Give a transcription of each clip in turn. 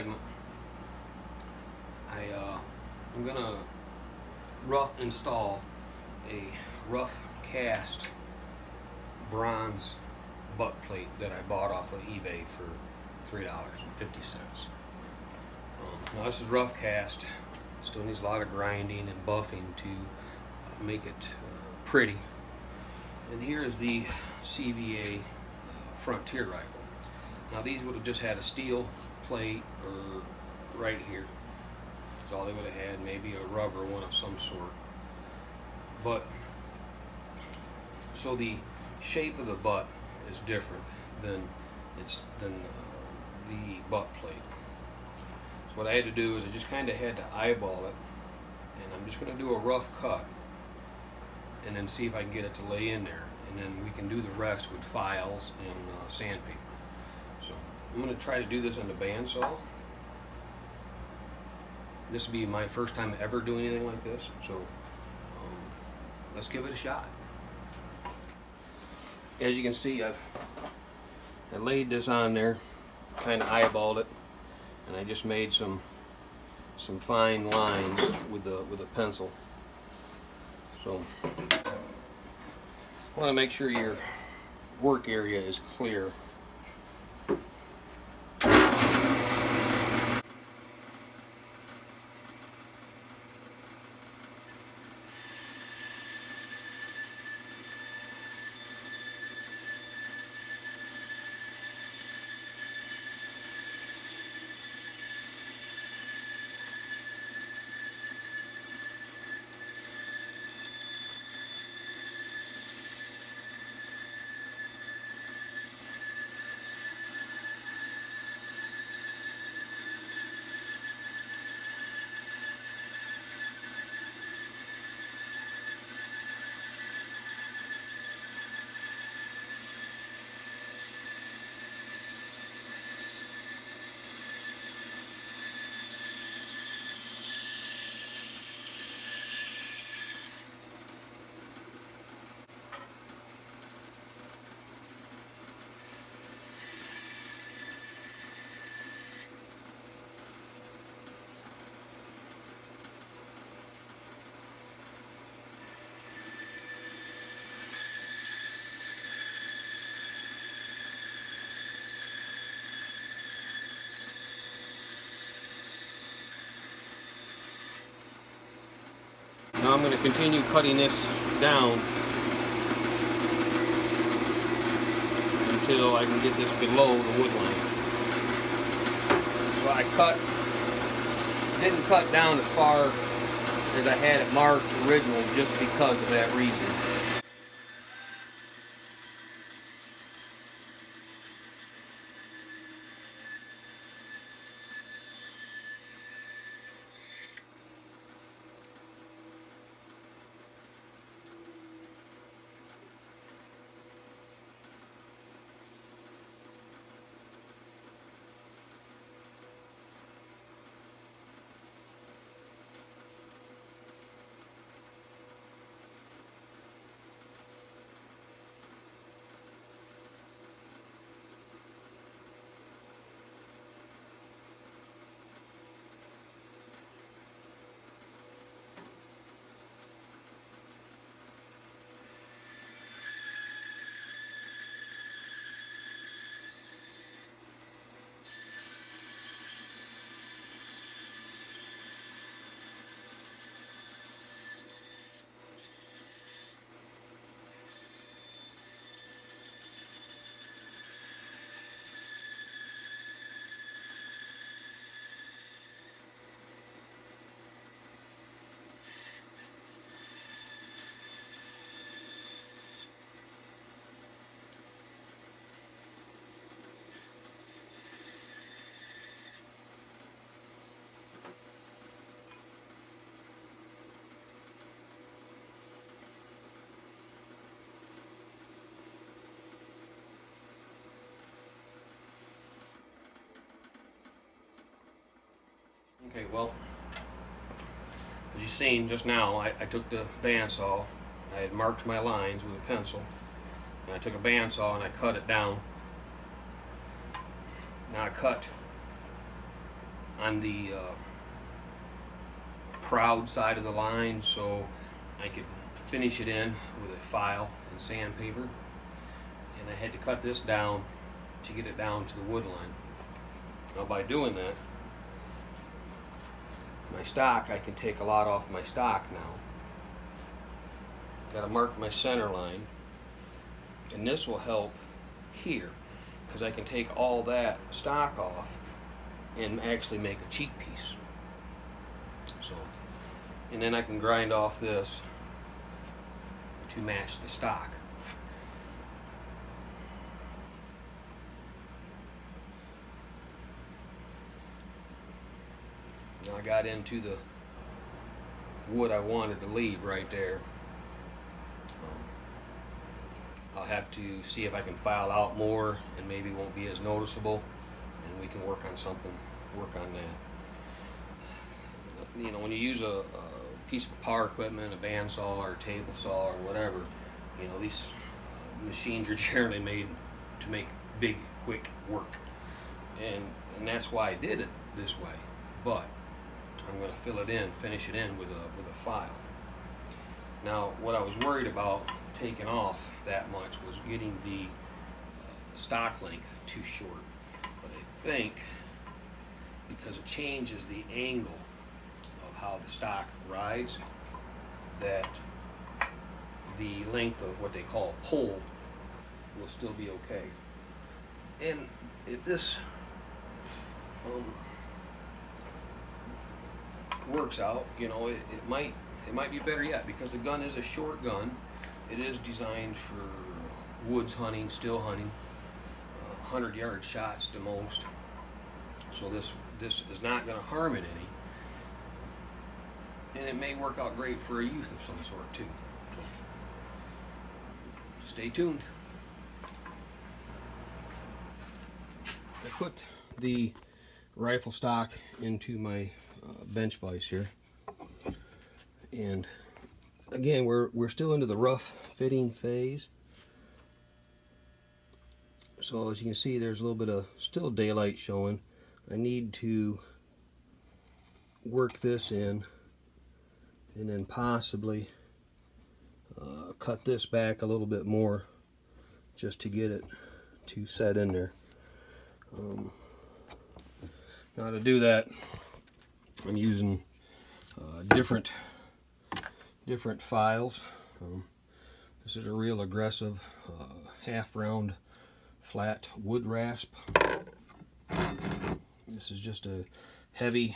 segment, I'm gonna rough install a rough cast bronze butt plate that I bought off of eBay for $3.50. Now this is rough cast, still needs a lot of grinding and buffing to make it pretty. And here is the CVA Frontier rifle. Now these would have just had a steel plate or right here. That's all they would have had, maybe a rubber one of some sort. But so the shape of the butt is different than the butt plate. So what I had to do is I just kind of had to eyeball it, and I'm just going to do a rough cut and then see if I can get it to lay in there, and then we can do the rest with files and sandpaper. So I'm going to try to do this on the bandsaw. This will be my first time ever doing anything like this, so let's give it a shot. As you can see, I laid this on there, kind of eyeballed it, and I just made some fine lines with a pencil. So I want to make sure your work area is clear. Now I'm going to continue cutting this down until I can get this below the wood line. So I didn't cut down as far as I had it marked originally just because of that reason. Okay, well, as you've seen just now, I took the bandsaw, I had marked my lines with a pencil, and I took a bandsaw and I cut it down. Now I cut on the proud side of the line, so I could finish it in with a file and sandpaper. And I had to cut this down to get it down to the wood line. Now by doing that, my stock, I can take a lot off my stock now. Got to mark my center line, and this will help here because I can take all that stock off and actually make a cheek piece. So, and then I can grind off this to match the stock. Now I got into the wood I wanted to leave right there. I'll have to see if I can file out more and maybe it won't be as noticeable, and we can work on something, work on that. You know, when you use a piece of power equipment, a bandsaw or a table saw or whatever, you know, these machines are generally made to make big, quick work. And that's why I did it this way. But I'm going to fill it in, finish it in with a file. Now, what I was worried about taking off that much was getting the stock length too short. But I think because it changes the angle of how the stock rides, that the length of what they call a pole will still be okay. And if this works out, you know, it might be better yet, because the gun is a short gun. It is designed for woods hunting, still hunting, 100-yard shots the most. So this is not going to harm it any, and it may work out great for a youth of some sort too. So stay tuned. I put the rifle stock into my bench vise here, and again we're still into the rough fitting phase. So as you can see, there's a little bit of still daylight showing. I need to work this in and then possibly cut this back a little bit more just to get it to set in there. Now to do that, I'm using different files. This is a real aggressive half round flat wood rasp. This is just a heavy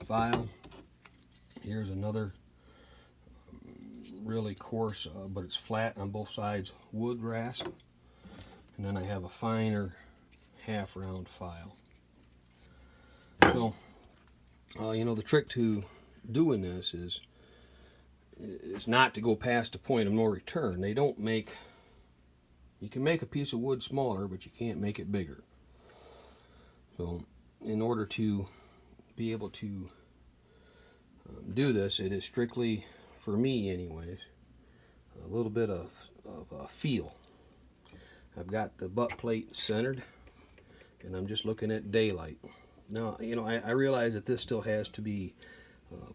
file. Here's another really coarse, but it's flat on both sides, wood rasp. And then I have a finer half round file. So, you know, the trick to doing this is not to go past the point of no return. They don't make, you can make a piece of wood smaller, but you can't make it bigger. So in order to be able to do this, it is strictly, for me anyways, a little bit of a feel. I've got the butt plate centered, and I'm just looking at daylight. Now, you know, I realize that this still has to be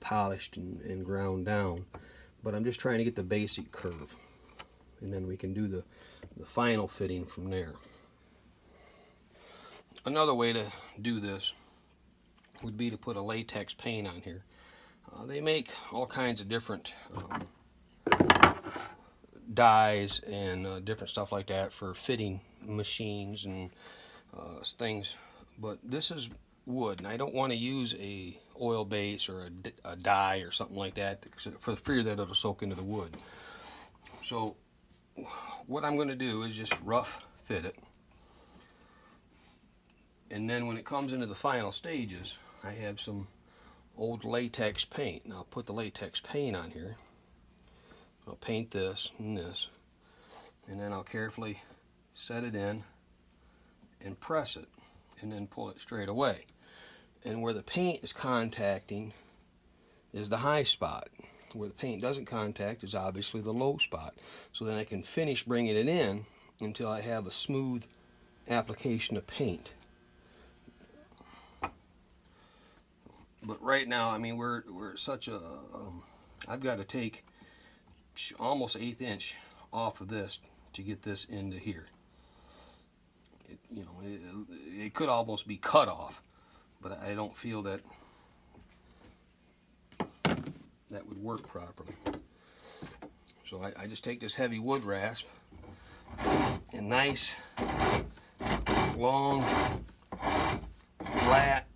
polished and ground down, but I'm just trying to get the basic curve, and then we can do the final fitting from there. Another way to do this would be to put a latex paint on here. They make all kinds of different dyes and different stuff like that for fitting machines and things, but this is wood, and I don't want to use a oil base or a dye or something like that for the fear that it'll soak into the wood. So what I'm going to do is just rough fit it, and then when it comes into the final stages, I have some old latex paint. Now I'll put the latex paint on here. I'll paint this and this, and then I'll carefully set it in and press it, and then pull it straight away. And where the paint is contacting is the high spot. Where the paint doesn't contact is obviously the low spot. So then I can finish bringing it in until I have a smooth application of paint. But right now, I mean, we're at such a I've got to take almost 1/8 inch off of this to get this into here. It could almost be cut off, but I don't feel that that would work properly. So I just take this heavy wood rasp and nice, long, flat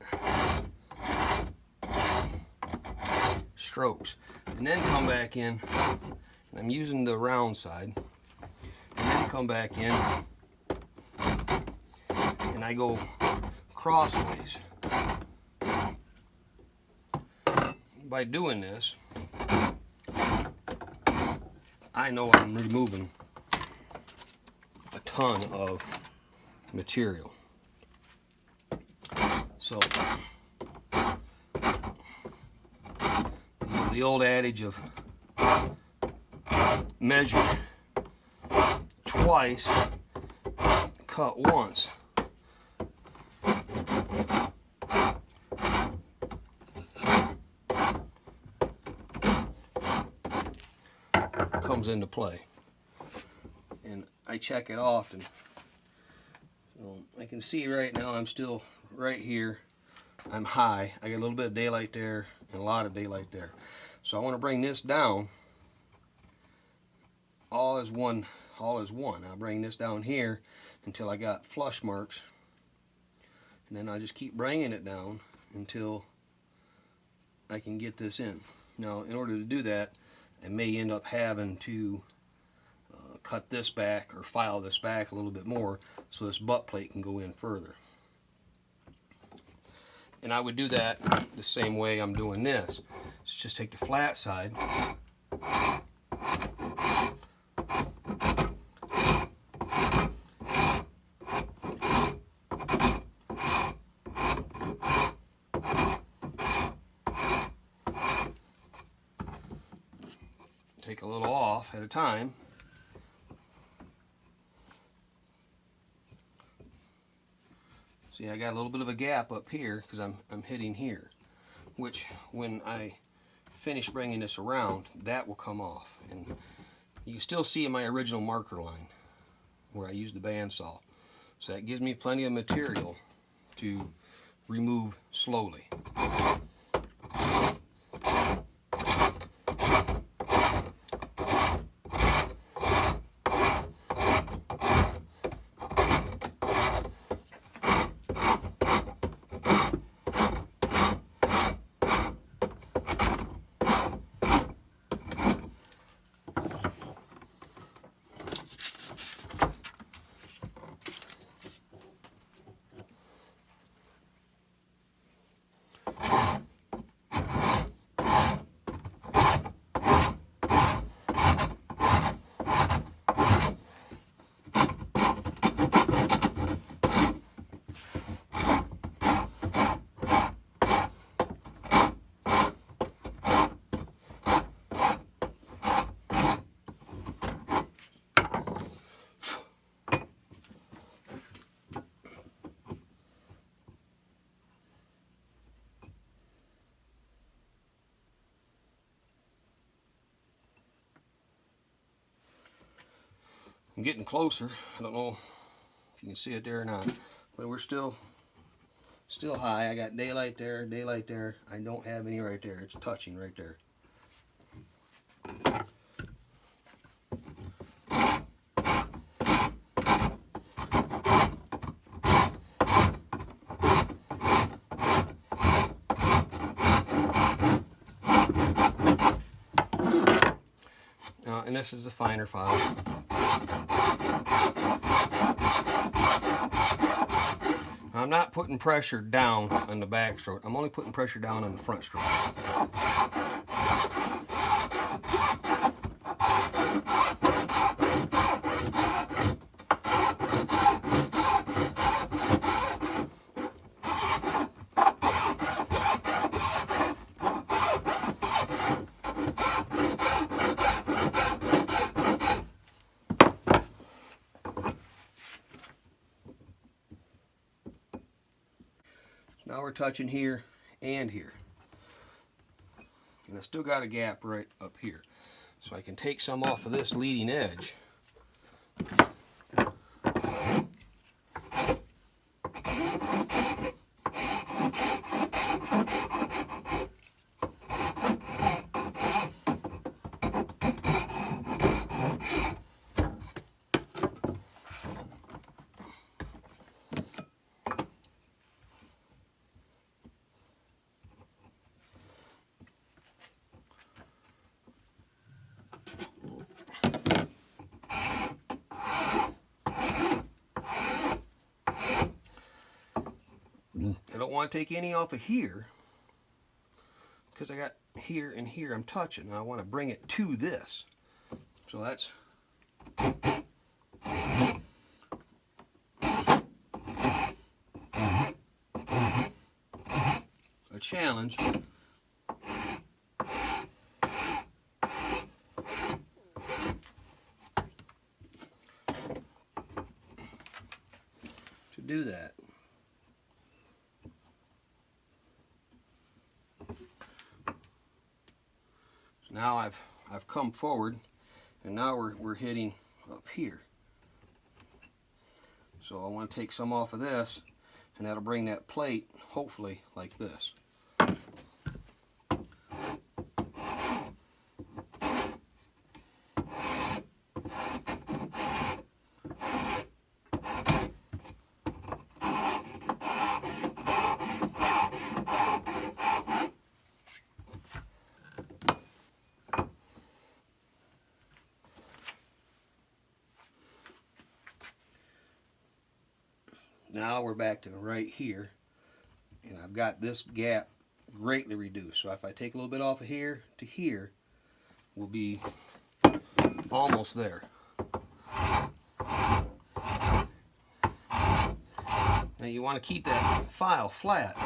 strokes, and then come back in, and I'm using the round side, and then come back in and I go crossways. By doing this, I know I'm removing a ton of material. So the old adage of measure twice, cut once. Comes into play, and I check it often. So I can see right now I'm still right here. I'm high. I got a little bit of daylight there and a lot of daylight there. So I want to bring this down. All is one. I'll bring this down here until I got flush marks, and then I just keep bringing it down until I can get this in. Now, in order to do that, I may end up having to cut this back or file this back a little bit more so this butt plate can go in further. And I would do that the same way I'm doing this. Let's just take the flat side, take a little off at a time. See, I got a little bit of a gap up here because I'm hitting here, which when I finish bringing this around, that will come off. And you can still see my original marker line where I used the bandsaw. So that gives me plenty of material to remove slowly. I'm getting closer. I don't know if you can see it there or not, but we're still high. I got daylight there, daylight there. I don't have any right there. It's touching right there. And this is the finer file. I'm not putting pressure down on the back stroke. I'm only putting pressure down on the front stroke. Now we're touching here and here. And I still got a gap right up here. So I can take some off of this leading edge. I don't want to take any off of here because I got here and here I'm touching. I want to bring it to this. So that's a challenge. To do that. Now I've come forward, and now we're hitting up here. So I want to take some off of this, and that'll bring that plate, hopefully, like this. Now we're back to right here, and I've got this gap greatly reduced. So if I take a little bit off of here to here, we'll be almost there. Now you want to keep that file flat.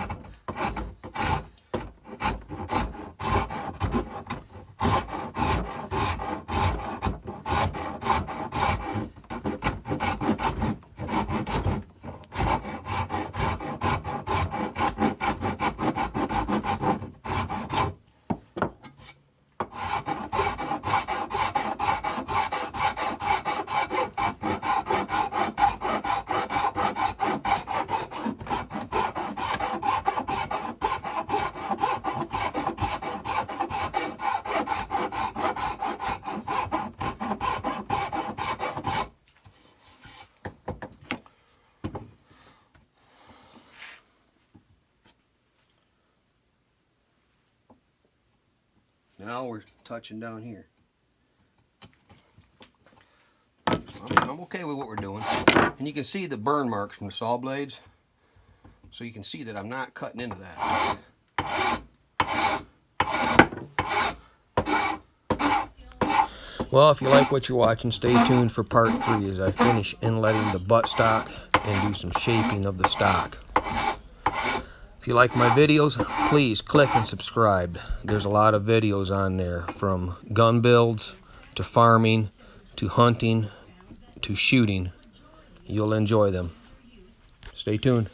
Now we're touching down here. I'm okay with what we're doing. And you can see the burn marks from the saw blades. So you can see that I'm not cutting into that. Well, if you like what you're watching, stay tuned for part 3 as I finish inletting the buttstock and do some shaping of the stock. If you like my videos, please click and subscribe. There's a lot of videos on there, from gun builds to farming to hunting to shooting. You'll enjoy them. Stay tuned.